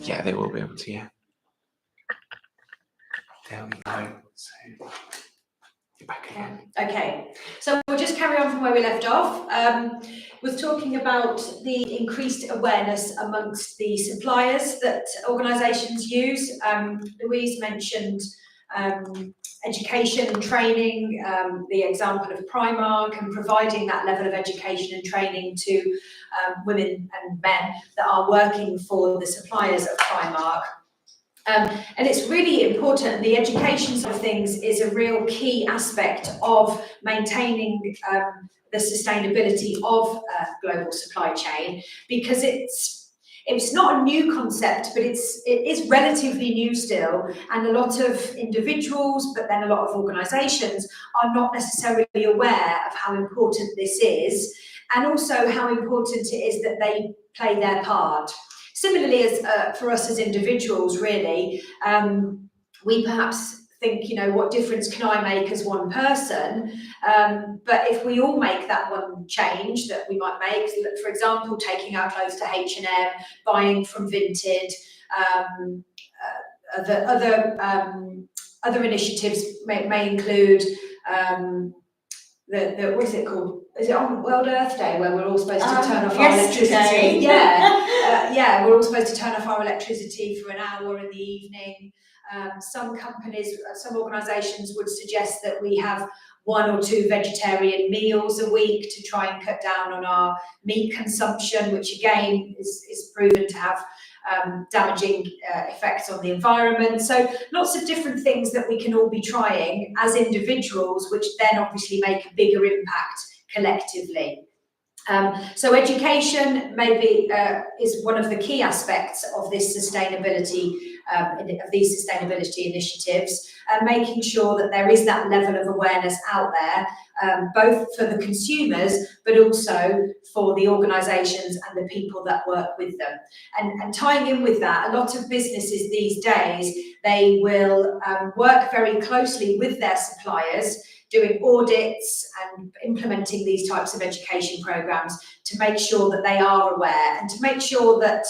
Yeah, they will be able to, yeah. There we go. So you're back again. Okay, so we'll just carry on from where we left off. Was talking about the increased awareness amongst the suppliers that organisations use. Louise mentioned education and training, the example of Primark, and providing that level of education and training to women and men that are working for the suppliers of Primark. And it's really important. The education side of things is a real key aspect of maintaining the sustainability of global supply chain, because it's not a new concept, but it is relatively new still, and a lot of individuals, but then a lot of organisations are not necessarily aware of how important this is, and also how important it is that they play their part. Similarly, as for us as individuals, really, we perhaps think, you know, what difference can I make as one person? But if we all make that one change that we might make, for example, taking our clothes to H&M, buying from Vinted, other initiatives may include what is it called? Is it on World Earth Day, where we're all supposed to turn off our electricity? Yeah, we're all supposed to turn off our electricity for an hour in the evening. Some companies, some organisations would suggest that we have 1 or 2 vegetarian meals a week to try and cut down on our meat consumption, which again is proven to have damaging effects on the environment. So lots of different things that we can all be trying as individuals, which then obviously make a bigger impact collectively. So education maybe is one of the key aspects of this sustainability, of these sustainability initiatives, making sure that there is that level of awareness out there, both for the consumers, but also for the organisations and the people that work with them. And tying in with that, a lot of businesses these days, they will work very closely with their suppliers, doing audits and implementing these types of education programs to make sure that they are aware and to make sure that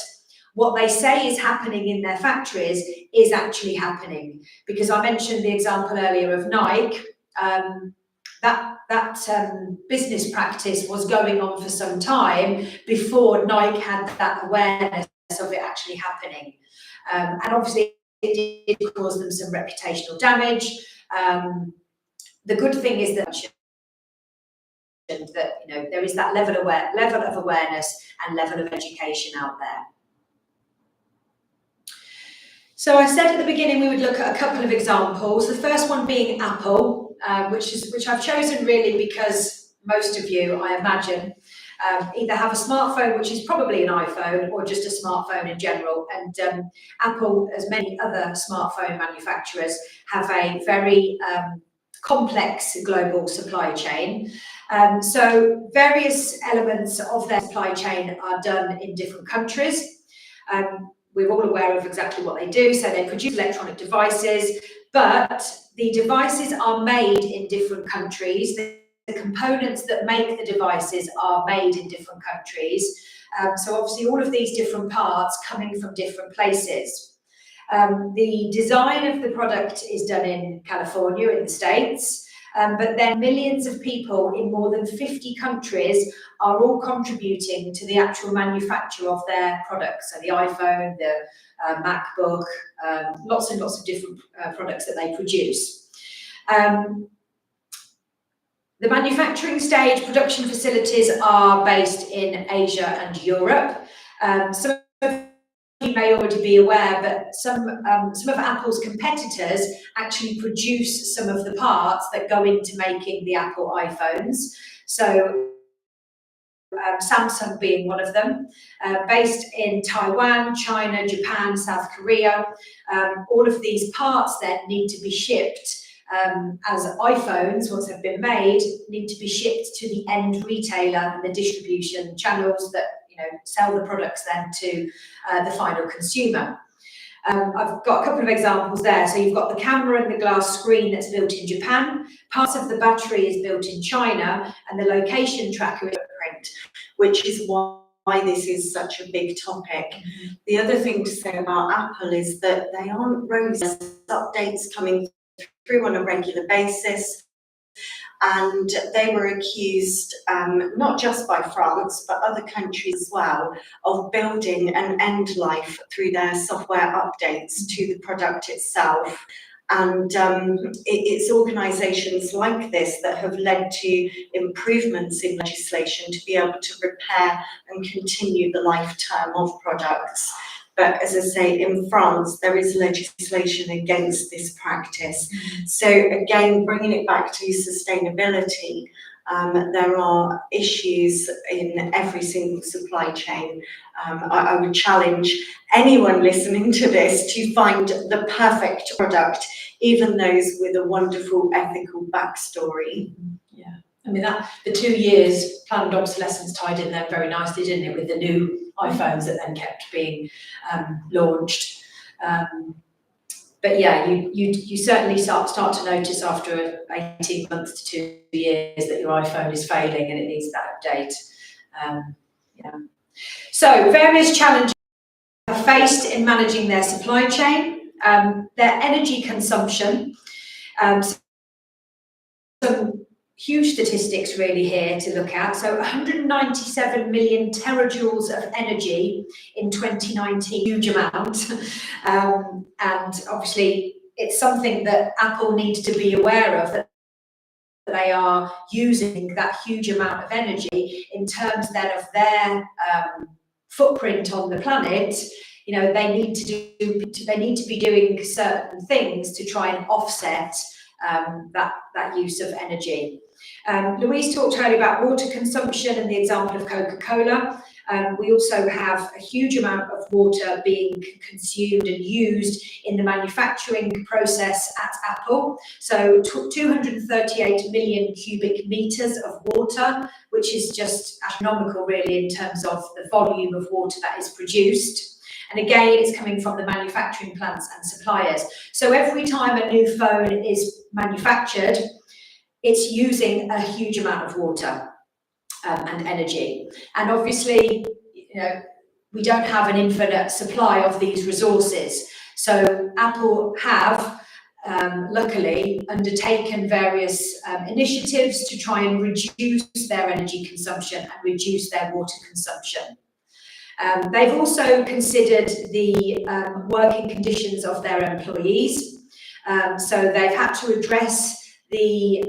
what they say is happening in their factories is actually happening. Because I mentioned the example earlier of Nike, that business practice was going on for some time before Nike had that awareness of it actually happening. And obviously it did cause them some reputational damage. The good thing is that you know, there is that level of awareness and level of education out there. So I said at the beginning we would look at a couple of examples. The first one being Apple, which I've chosen really because most of you, I imagine, either have a smartphone, which is probably an iPhone, or just a smartphone in general. And Apple, as many other smartphone manufacturers, have a very complex global supply chain. So various elements of their supply chain are done in different countries. We're all aware of exactly what they do. So they produce electronic devices, but the devices are made in different countries. The components that make the devices are made in different countries. So obviously all of these different parts coming from different places. The design of the product is done in California in the States, but then millions of people in more than 50 countries are all contributing to the actual manufacture of their products. So the iPhone, the MacBook, lots and lots of different products that they produce. The manufacturing stage production facilities are based in Asia and Europe. Some you may already be aware, but some of Apple's competitors actually produce some of the parts that go into making the Apple iPhones. So Samsung being one of them, based in Taiwan, China, Japan, South Korea. All of these parts then need to be shipped as iPhones, once they've been made, need to be shipped to the end retailer and the distribution channels that sell the products then to the final consumer. I've got a couple of examples there. So you've got the camera and the glass screen that's built in Japan, parts of the battery is built in China, and the location tracker is print, which is why why this is such a big topic. The other thing to say about Apple is that they aren't roses. Updates coming through on a regular basis, and they were accused, not just by France, but other countries as well, of building an end life through their software updates to the product itself. And it's organisations like this that have led to improvements in legislation to be able to repair and continue the lifetime of products. But as I say, in France, there is legislation against this practice. So again, bringing it back to sustainability, there are issues in every single supply chain. I would challenge anyone listening to this to find the perfect product, even those with a wonderful ethical backstory. Yeah, I mean the 2 years planned obsolescence tied in there very nicely, didn't it, with the new iPhones that then kept being launched. But yeah, you certainly start to notice after 18 months to 2 years that your iPhone is failing and it needs that update. Yeah. So various challenges are faced in managing their supply chain, their energy consumption. Some huge statistics really here to look at. So 197 million terajoules of energy in 2019, huge amount. And obviously it's something that Apple needs to be aware of, that they are using that huge amount of energy in terms then of their footprint on the planet. You know, they need to be doing certain things to try and offset that use of energy. Louise talked earlier about water consumption and the example of Coca-Cola. We also have a huge amount of water being consumed and used in the manufacturing process at Apple. So 238 million cubic meters of water, which is just astronomical really in terms of the volume of water that is produced. And again, it's coming from the manufacturing plants and suppliers. So every time a new phone is manufactured, it's using a huge amount of water and energy. And obviously, you know, we don't have an infinite supply of these resources. So Apple have luckily undertaken various initiatives to try and reduce their energy consumption and reduce their water consumption. They've also considered the working conditions of their employees. So they've had to address the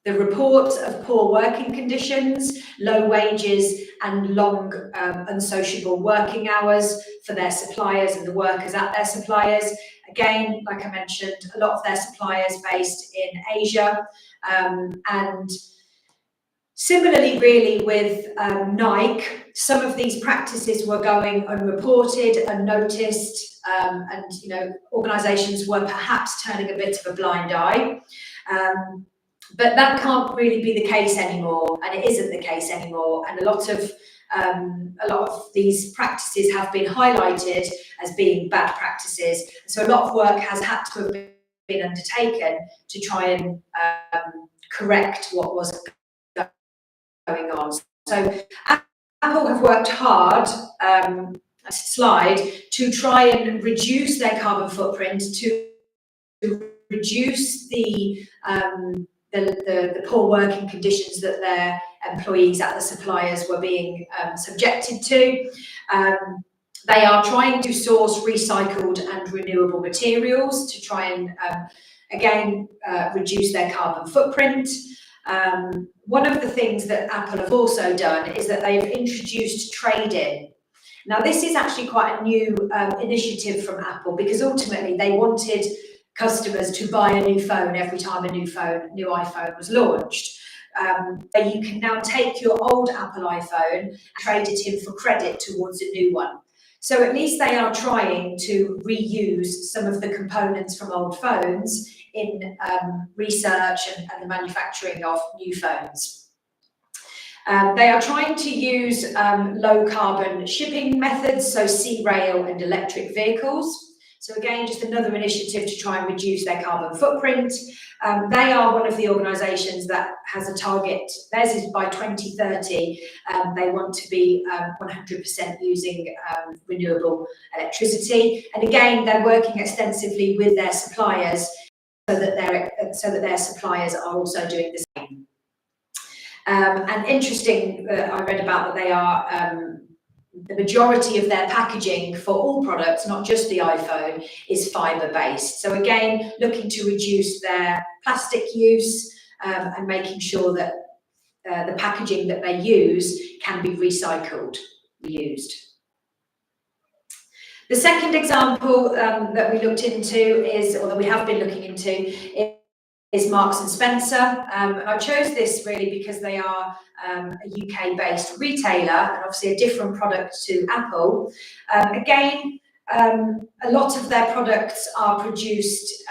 report of poor working conditions, low wages and long unsociable working hours for their suppliers and the workers at their suppliers. Again, like I mentioned, a lot of their suppliers based in Asia, and similarly really with Nike, some of these practices were going unreported, unnoticed, and you know, organisations were perhaps turning a bit of a blind eye. But that can't really be the case anymore, and it isn't the case anymore. And a lot of these practices have been highlighted as being bad practices. So a lot of work has had to have been undertaken to try and correct what was going on. So Apple have worked hard, slide, to try and reduce their carbon footprint, to reduce the poor working conditions that their employees at the suppliers were being subjected to. They are trying to source recycled and renewable materials to try and, again, reduce their carbon footprint. One of the things that Apple have also done is that they've introduced trade-in. Now, this is actually quite a new initiative from Apple, because ultimately they wanted customers to buy a new phone every time a new iPhone was launched. You can now take your old Apple iPhone and trade it in for credit towards a new one. So at least they are trying to reuse some of the components from old phones in research and the manufacturing of new phones. They are trying to use low carbon shipping methods, so sea, rail and electric vehicles. So again, just another initiative to try and reduce their carbon footprint. They are one of the organisations that has a target. Theirs is by 2030. They want to be 100% using renewable electricity. And again, they're working extensively with their suppliers so that their suppliers are also doing the same. And interesting that I read about that they are the majority of their packaging for all products, not just the iPhone, is fibre-based. So again, looking to reduce their plastic use and making sure that the packaging that they use can be recycled, reused. The second example that we looked into is, or that we have been looking into, is Marks and Spencer. And I chose this really because they are a UK-based retailer and obviously a different product to Apple. Again, a lot of their products are produced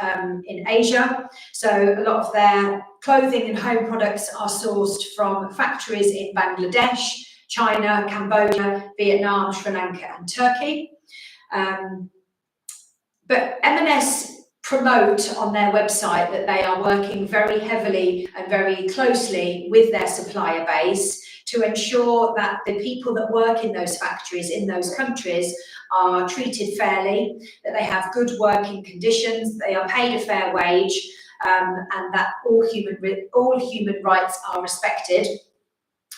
in Asia. So a lot of their clothing and home products are sourced from factories in Bangladesh, China, Cambodia, Vietnam, Sri Lanka and Turkey. But M&S promote on their website that they are working very heavily and very closely with their supplier base to ensure that the people that work in those factories in those countries are treated fairly, that they have good working conditions, they are paid a fair wage, and that all human rights are respected.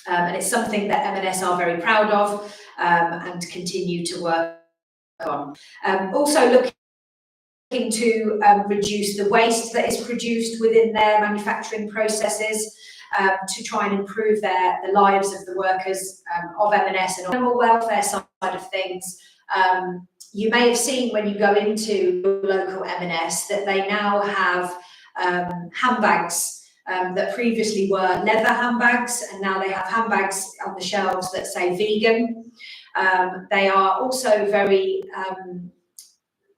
And it's something that M&S are very proud of and continue to work on. Also looking to reduce the waste that is produced within their manufacturing processes, to try and improve the lives of the workers of M&S and animal welfare side of things. You may have seen when you go into local M&S that they now have handbags that previously were leather handbags, and now they have handbags on the shelves that say vegan. They are also very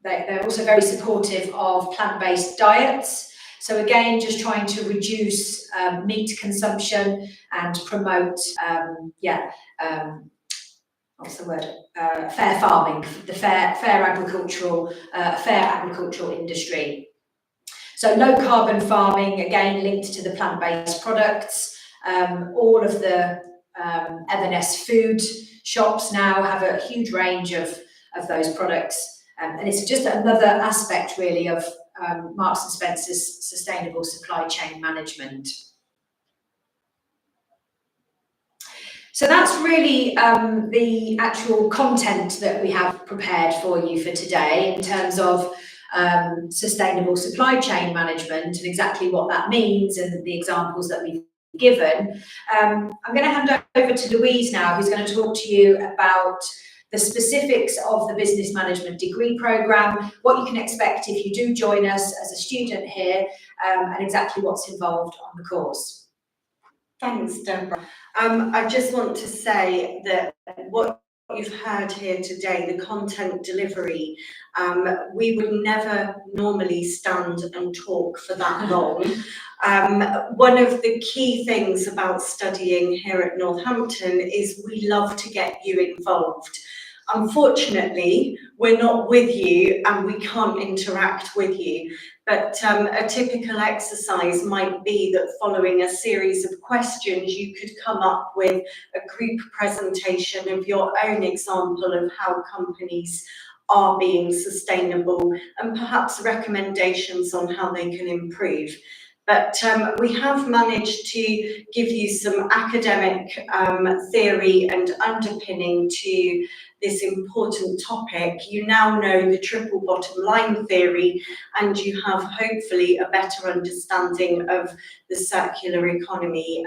they're also very supportive of plant-based diets. So again, just trying to reduce meat consumption and promote, what's the word? Fair farming, the fair agricultural industry. So low carbon farming, again linked to the plant-based products. All of the M&S food shops now have a huge range of those products. And it's just another aspect really of Marks and Spencer's sustainable supply chain management. So that's really the actual content that we have prepared for you for today in terms of sustainable supply chain management and exactly what that means and the examples that we've given. I'm going to hand over to Louise now, who's going to talk to you about the specifics of the business management degree programme, what you can expect if you do join us as a student here, and exactly what's involved on the course. Thanks, Deborah. I just want to say that what you've heard here today, the content delivery, we would never normally stand and talk for that long. One of the key things about studying here at Northampton is we love to get you involved. Unfortunately, we're not with you and we can't interact with you, but a typical exercise might be that following a series of questions, you could come up with a group presentation of your own example of how companies are being sustainable and perhaps recommendations on how they can improve. But we have managed to give you some academic theory and underpinning to this important topic. You now know the triple bottom line theory, and you have hopefully a better understanding of the circular economy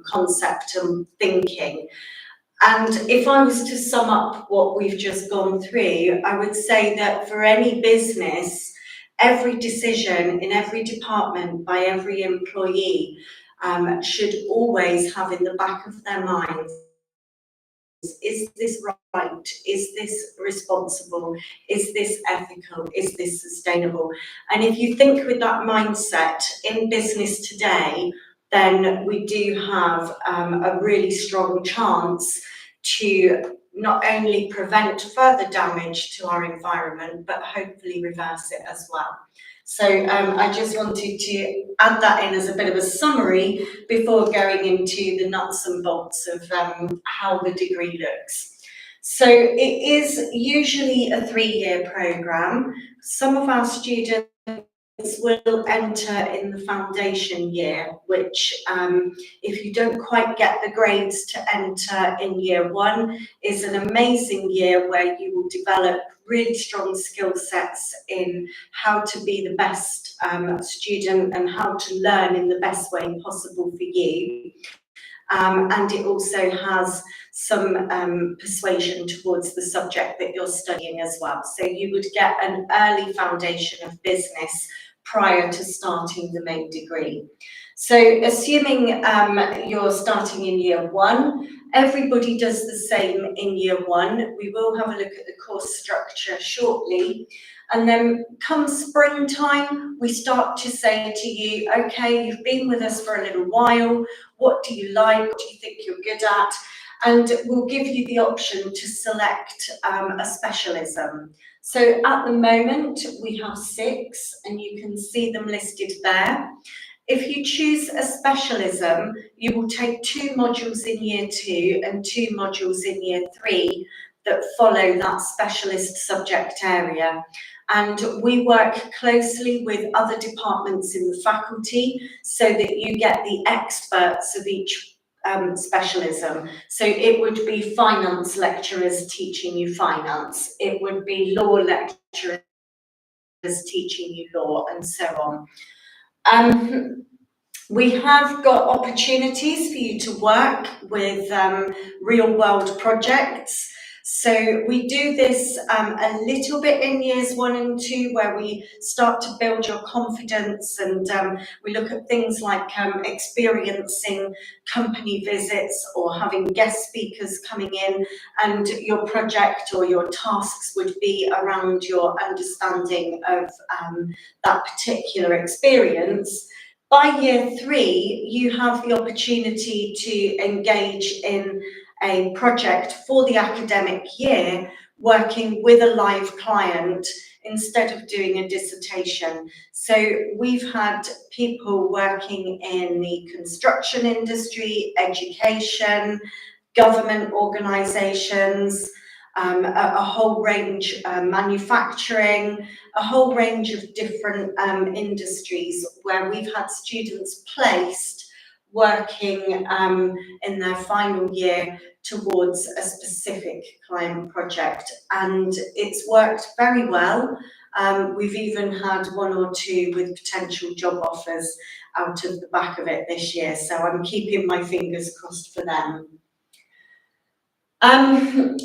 concept and thinking. And if I was to sum up what we've just gone through, I would say that for any business, every decision in every department by every employee should always have in the back of their minds, is this right? Is this responsible? Is this ethical? Is this sustainable? And if you think with that mindset in business today, then we do have a really strong chance to not only prevent further damage to our environment, but hopefully reverse it as well. So I just wanted to add that in as a bit of a summary before going into the nuts and bolts of how the degree looks. So it is usually a 3-year programme. Some of our students will enter in the foundation year, which if you don't quite get the grades to enter in year 1, is an amazing year where you will develop really strong skill sets in how to be the best student and how to learn in the best way possible for you. And it also has some persuasion towards the subject that you're studying as well. So you would get an early foundation of business prior to starting the main degree. So assuming you're starting in year 1, everybody does the same in year 1. We will have a look at the course structure shortly. And then come springtime, we start to say to you, okay, you've been with us for a little while. What do you like? What do you think you're good at? And we'll give you the option to select a specialism. So at the moment, we have 6, and you can see them listed there. If you choose a specialism, you will take 2 modules in year 2 and 2 modules in year 3 that follow that specialist subject area. And we work closely with other departments in the faculty so that you get the experts of each specialism. So it would be finance lecturers teaching you finance. It would be law lecturers teaching you law, and so on. We have got opportunities for you to work with real world projects. So we do this a little bit in years 1 and 2, where we start to build your confidence, and we look at things like experiencing company visits or having guest speakers coming in, and your project or your tasks would be around your understanding of that particular experience. By year 3, you have the opportunity to engage in a project for the academic year, working with a live client instead of doing a dissertation. So we've had people working in the construction industry, education, government organisations, a whole range, manufacturing, a whole range of different industries where we've had students placed working in their final year towards a specific client project, and it's worked very well. We've even had 1 or 2 with potential job offers out of the back of it this year, so I'm keeping my fingers crossed for them. I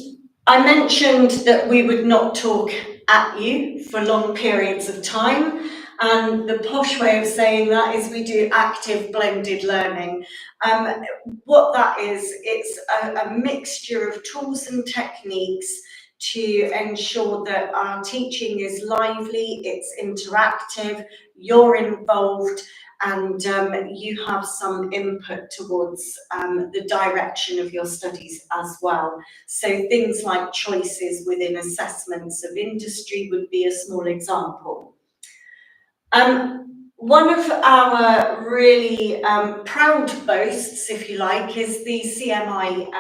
mentioned that we would not talk at you for long periods of time, and the posh way of saying that is we do active blended learning. What that is, it's a mixture of tools and techniques to ensure that our teaching is lively, it's interactive, you're involved, and you have some input towards the direction of your studies as well. So things like choices within assessments of industry would be a small example. One of our really proud boasts, if you like, is the CMI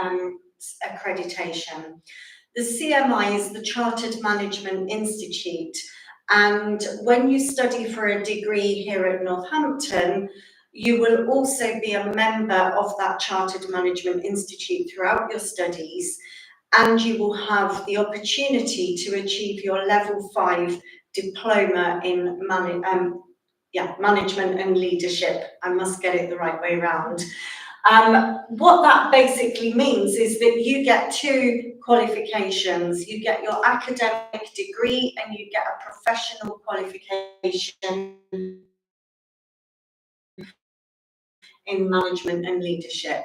accreditation. The CMI is the Chartered Management Institute, and when you study for a degree here at Northampton, you will also be a member of that Chartered Management Institute throughout your studies, and you will have the opportunity to achieve your level 5 diploma in management and leadership. I must get it the right way around. What that basically means is that you get 2 qualifications. You get your academic degree and you get a professional qualification in management and leadership.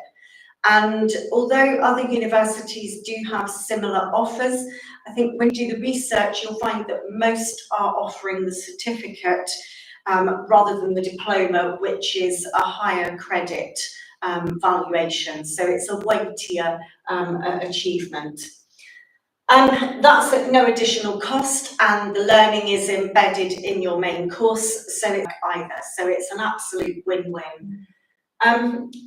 And although other universities do have similar offers, I think when you do the research, you'll find that most are offering the certificate rather than the diploma, which is a higher credit valuation. So it's a weightier achievement. That's at no additional cost, and the learning is embedded in your main course, so it's an absolute win-win.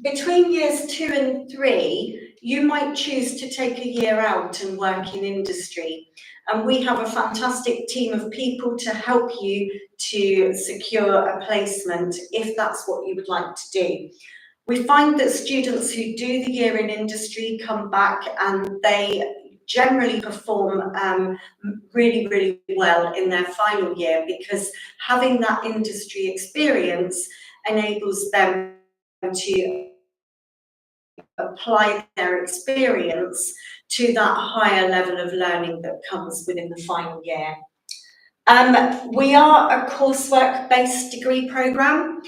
Between years 2 and 3, you might choose to take a year out and work in industry. And we have a fantastic team of people to help you to secure a placement if that's what you would like to do. We find that students who do the year in industry come back and they generally perform really, really well in their final year, because having that industry experience enables them to apply their experience to that higher level of learning that comes within the final year. We are a coursework-based degree programme.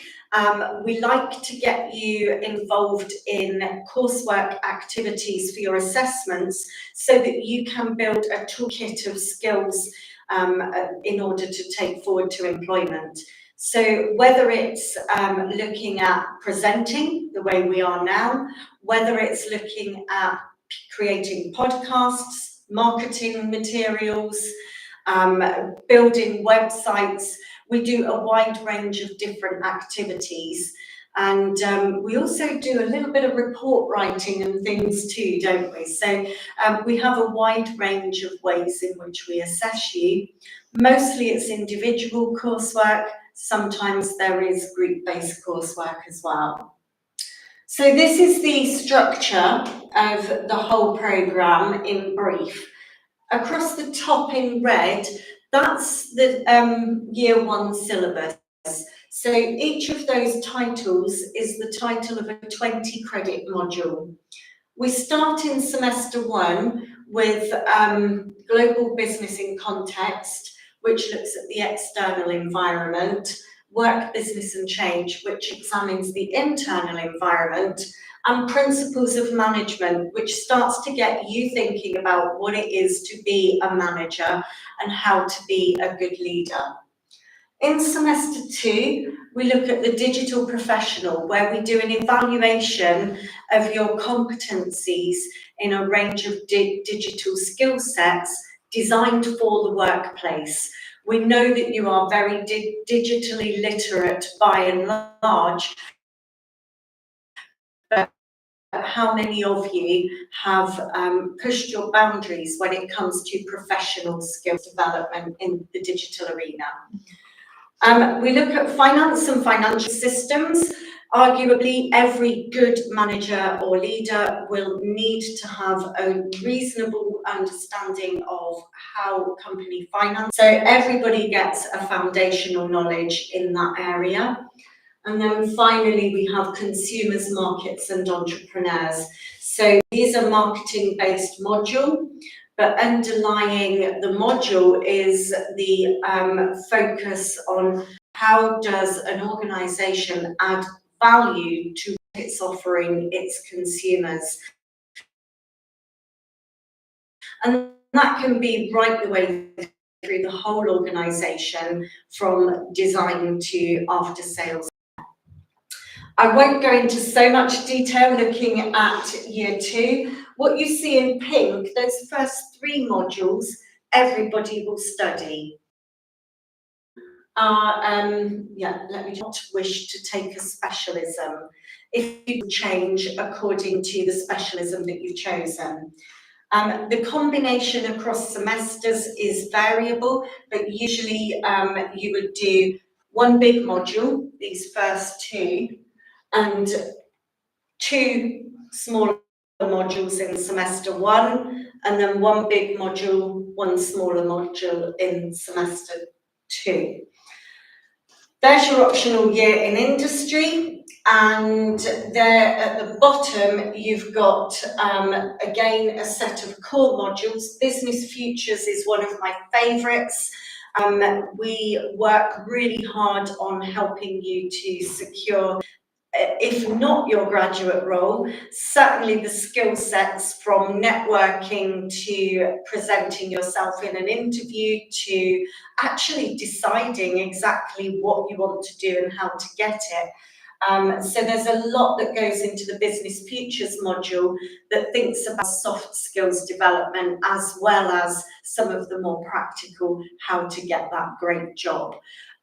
We like to get you involved in coursework activities for your assessments so that you can build a toolkit of skills in order to take forward to employment. So whether it's looking at presenting the way we are now, whether it's looking at creating podcasts, marketing materials, building websites, we do a wide range of different activities. And we also do a little bit of report writing and things too, don't we? So we have a wide range of ways in which we assess you. Mostly it's individual coursework. Sometimes there is group-based coursework as well. So this is the structure of the whole programme in brief. Across the top in red, that's the year 1 syllabus. So each of those titles is the title of a 20 credit module. We start in semester 1 with Global Business in Context, which looks at the external environment, Work, Business and Change, which examines the internal environment, and Principles of Management, which starts to get you thinking about what it is to be a manager and how to be a good leader. In semester 2, we look at the digital professional, where we do an evaluation of your competencies in a range of digital skill sets designed for the workplace. We know that you are very digitally literate by and large, but how many of you have pushed your boundaries when it comes to professional skills development in the digital arena? We look at finance and financial systems. Arguably, every good manager or leader will need to have a reasonable understanding of how company finance. So everybody gets a foundational knowledge in that area. And then finally, we have consumers, markets and entrepreneurs. So these are marketing-based module, but underlying the module is the focus on how does an organisation add value to its offering its consumers. And that can be right the way through the whole organisation, from design to after sales. I won't go into so much detail looking at year 2. What you see in pink, those first 3 modules, everybody will study. Let me not wish to take a specialism if you change according to the specialism that you've chosen. The combination across semesters is variable, but usually you would do 1 big module, these first 2, and 2 smaller modules in semester 1, and then 1 big module, 1 smaller module in semester 2. There's your optional year in industry, and there at the bottom you've got again a set of core modules. Business Futures is one of my favourites. We work really hard on helping you to secure, if not your graduate role, certainly the skill sets, from networking to presenting yourself in an interview to actually deciding exactly what you want to do and how to get it. So there's a lot that goes into the Business Futures module that thinks about soft skills development as well as some of the more practical how to get that great job.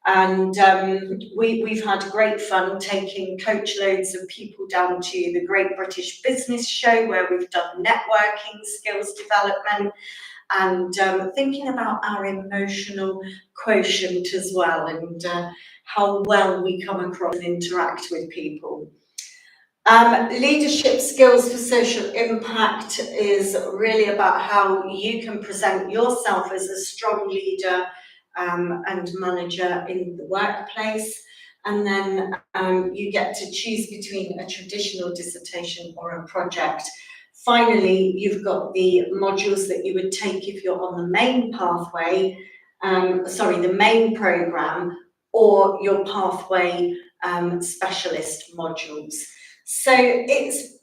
And we've had great fun taking coach loads of people down to the Great British Business Show, where we've done networking, skills development, and thinking about our emotional quotient as well, and how well we come across and interact with people. Leadership skills for social impact is really about how you can present yourself as a strong leader and manager in the workplace. And then you get to choose between a traditional dissertation or a project. Finally, you've got the modules that you would take if you're on the main pathway, the main programme, or your pathway specialist modules. So it's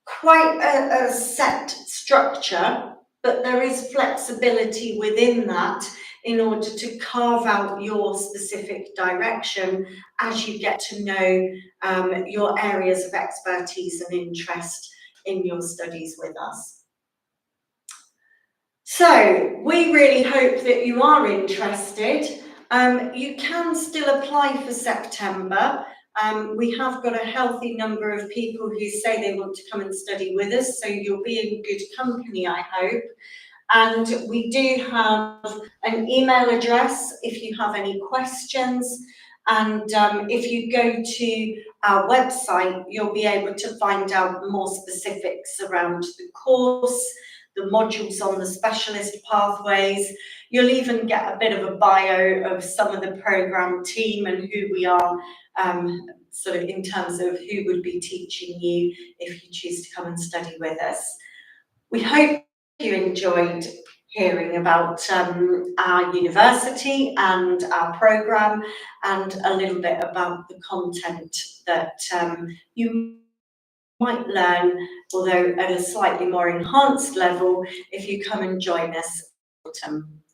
quite a set structure, but there is flexibility within that in order to carve out your specific direction as you get to know your areas of expertise and interest in your studies with us. So we really hope that you are interested. You can still apply for September. We have got a healthy number of people who say they want to come and study with us, so you'll be in good company, I hope. And we do have an email address if you have any questions. And if you go to our website, you'll be able to find out more specifics around the course, the modules on the specialist pathways. You'll even get a bit of a bio of some of the programme team and who we are, sort of in terms of who would be teaching you if you choose to come and study with us. We hope you enjoyed hearing about our university and our programme, and a little bit about the content that you might learn, although at a slightly more enhanced level, if you come and join us.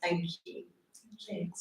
Thank you. Thank you.